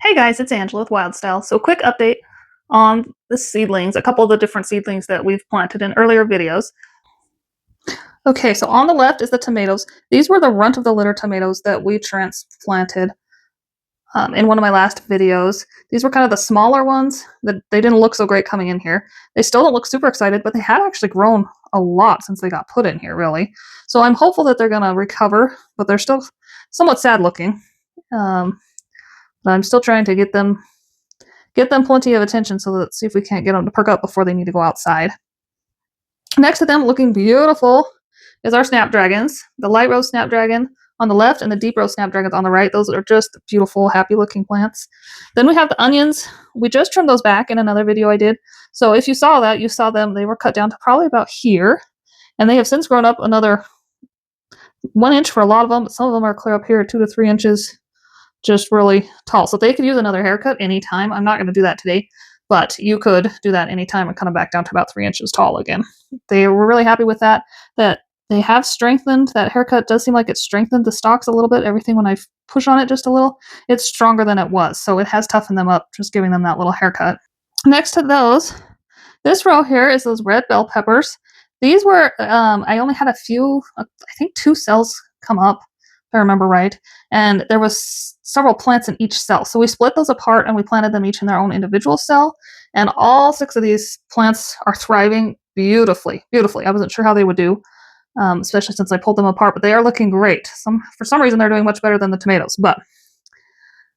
Hey guys, it's Angela with Wildstyle. So quick update on the seedlings, a couple of the different seedlings that we've planted in earlier videos. Okay, so on the left is the tomatoes. These were the runt of the litter tomatoes that we transplanted in one of my last videos. These were kind of the smaller ones that they didn't look so great coming in here. They still don't look super excited, but they have actually grown a lot since they got put in here, really. So I'm hopeful that they're going to recover, but they're still somewhat sad looking. But I'm still trying to get them plenty of attention, so let's see if we can't get them to perk up before they need to go outside. Next to them, looking beautiful, is our snapdragons. The light rose snapdragon on the left and the deep rose snapdragons on the right. Those are just beautiful, happy looking plants. Then we have the onions. We just trimmed those back in another video I did. So if you saw that, you saw them. They were cut down to probably about here, and they have since grown up another 1 inch for a lot of them, but some of them are clear up here, 2 to 3 inches. Just really tall. So they could use another haircut anytime. I'm not going to do that today, but you could do that anytime and kind of back down to about 3 inches tall again. They were really happy with that they have strengthened. That haircut does seem like it strengthened the stalks a little bit. Everything, when I push on it just a little, it's stronger than it was. So it has toughened them up, just giving them that little haircut. Next to those, this row here is those red bell peppers. These were, I only had a few, I think 2 cells come up, if I remember right, and there was several plants in each cell. So we split those apart and we planted them each in their own individual cell, and all 6 of these plants are thriving beautifully. I wasn't sure how they would do, especially since I pulled them apart, but they are looking great. For some reason, they're doing much better than the tomatoes, but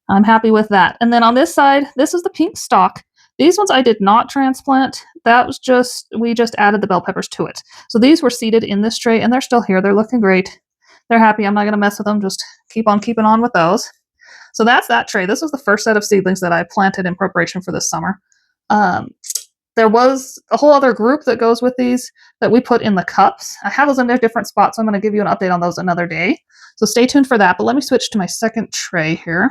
I'm happy with that. And then on this side, this is the pink stalk. These ones I did not transplant. That was we just added the bell peppers to it. So these were seeded in this tray, and they're still here. They're looking great. They're happy. I'm not going to mess with them. Just keep on keeping on with those. So that's that tray. This was the first set of seedlings that I planted in preparation for this summer. There was a whole other group that goes with these that we put in the cups. I have those in their different spots, so I'm going to give you an update on those another day. So stay tuned for that. But let me switch to my second tray here.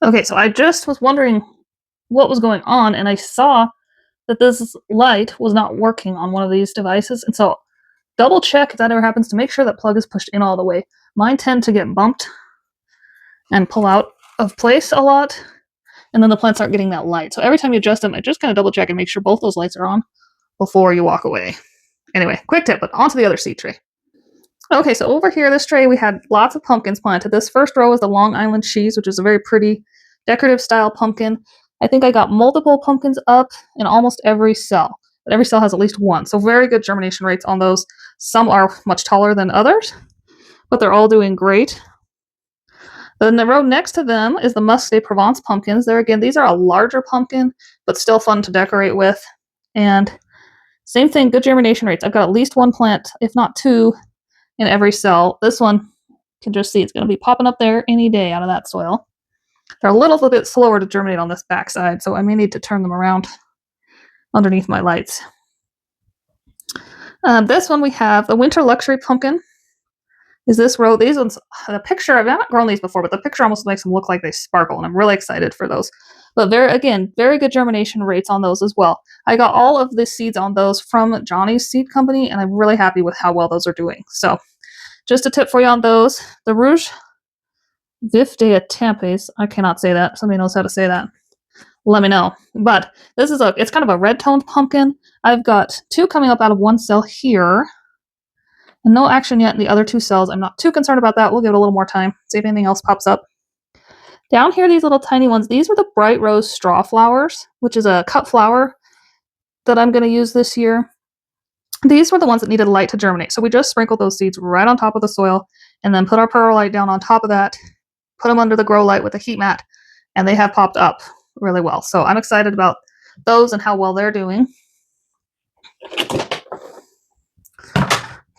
Okay, so I just was wondering what was going on, and I saw that this light was not working on one of these devices. And so double check if that ever happens to make sure that plug is pushed in all the way. Mine tend to get bumped and pull out of place a lot, and then the plants aren't getting that light. So every time you adjust them, I just kind of double check and make sure both those lights are on before you walk away. Anyway, quick tip, but onto the other seed tray. Okay, so over here, this tray, we had lots of pumpkins planted. This first row is the Long Island cheese, which is a very pretty decorative style pumpkin. I think I got multiple pumpkins up in almost every cell. But every cell has at least one. So very good germination rates on those. Some are much taller than others, but they're all doing great. Then the row next to them is the Musc de Provence pumpkins. There again, these are a larger pumpkin, but still fun to decorate with. And same thing, good germination rates. I've got at least 1 plant, if not 2, in every cell. This one, you can just see it's going to be popping up there any day out of that soil. They're a little bit slower to germinate on this backside, so I may need to turn them around underneath my lights. This one we have the Winter Luxury Pumpkin. Is this row? These ones, the picture, I've not grown these before, but the picture almost makes them look like they sparkle, and I'm really excited for those. But very good germination rates on those as well. I got all of the seeds on those from Johnny's Seed Company, and I'm really happy with how well those are doing. So just a tip for you on those. The Rouge Vif de Tampes, I cannot say that. Somebody knows how to say that. Let me know. But this is it's kind of a red toned pumpkin. I've got 2 coming up out of 1 cell here. And no action yet in the other 2 cells. I'm not too concerned about that. We'll give it a little more time. See if anything else pops up. Down here, these little tiny ones. These were the Bright Rose Straw Flowers, which is a cut flower that I'm going to use this year. These were the ones that needed light to germinate. So we just sprinkled those seeds right on top of the soil and then put our perlite down on top of that, put them under the grow light with a heat mat, and they have popped up really well. So I'm excited about those and how well they're doing.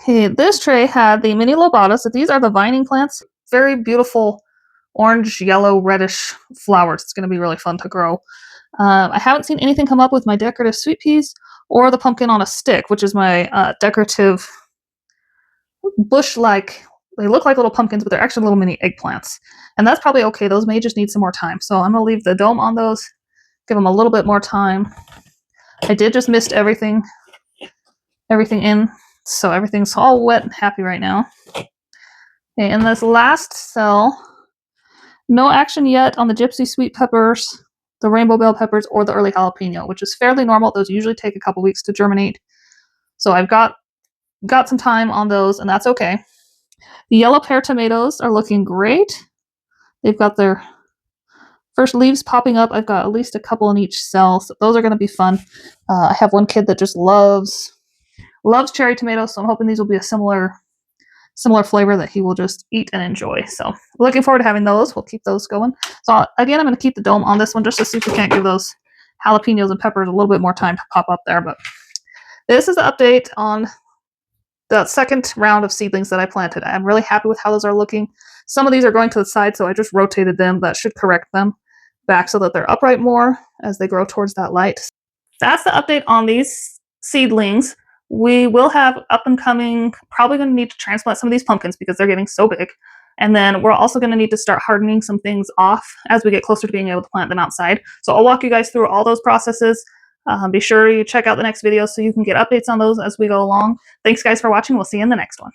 Okay, this tray had the mini lobatas. So these are the vining plants. Very beautiful orange, yellow, reddish flowers. It's going to be really fun to grow. I haven't seen anything come up with my decorative sweet peas or the pumpkin on a stick, which is my decorative bush-like. They look like little pumpkins, but they're actually little mini eggplants. And that's probably okay. Those may just need some more time. So I'm going to leave the dome on those, give them a little bit more time. I did just mist everything in, so everything's all wet and happy right now. Okay, in this last cell, No action yet on the gypsy sweet peppers, the rainbow bell peppers, or the early jalapeno, which is fairly normal. Those usually take a couple weeks to germinate. So I've got some time on those, and that's okay. The yellow pear tomatoes are looking great. They've got their first leaves popping up. I've got at least a couple in each cell, so those are going to be fun. I have one kid that just loves cherry tomatoes, so I'm hoping these will be a similar flavor that he will just eat and enjoy. So looking forward to having those. We'll keep those going. So again, I'm going to keep the dome on this one just to see if we can't give those jalapenos and peppers a little bit more time to pop up there. But this is the update on the second round of seedlings that I planted. I'm really happy with how those are looking. Some of these are going to the side, so I just rotated them. That should correct them back so that they're upright more as they grow towards that light. That's the update on these seedlings. We will have up and coming, probably going to need to transplant some of these pumpkins because they're getting so big. And then we're also going to need to start hardening some things off as we get closer to being able to plant them outside. So I'll walk you guys through all those processes. Be sure you check out the next video so you can get updates on those as we go along. Thanks guys for watching. We'll see you in the next one.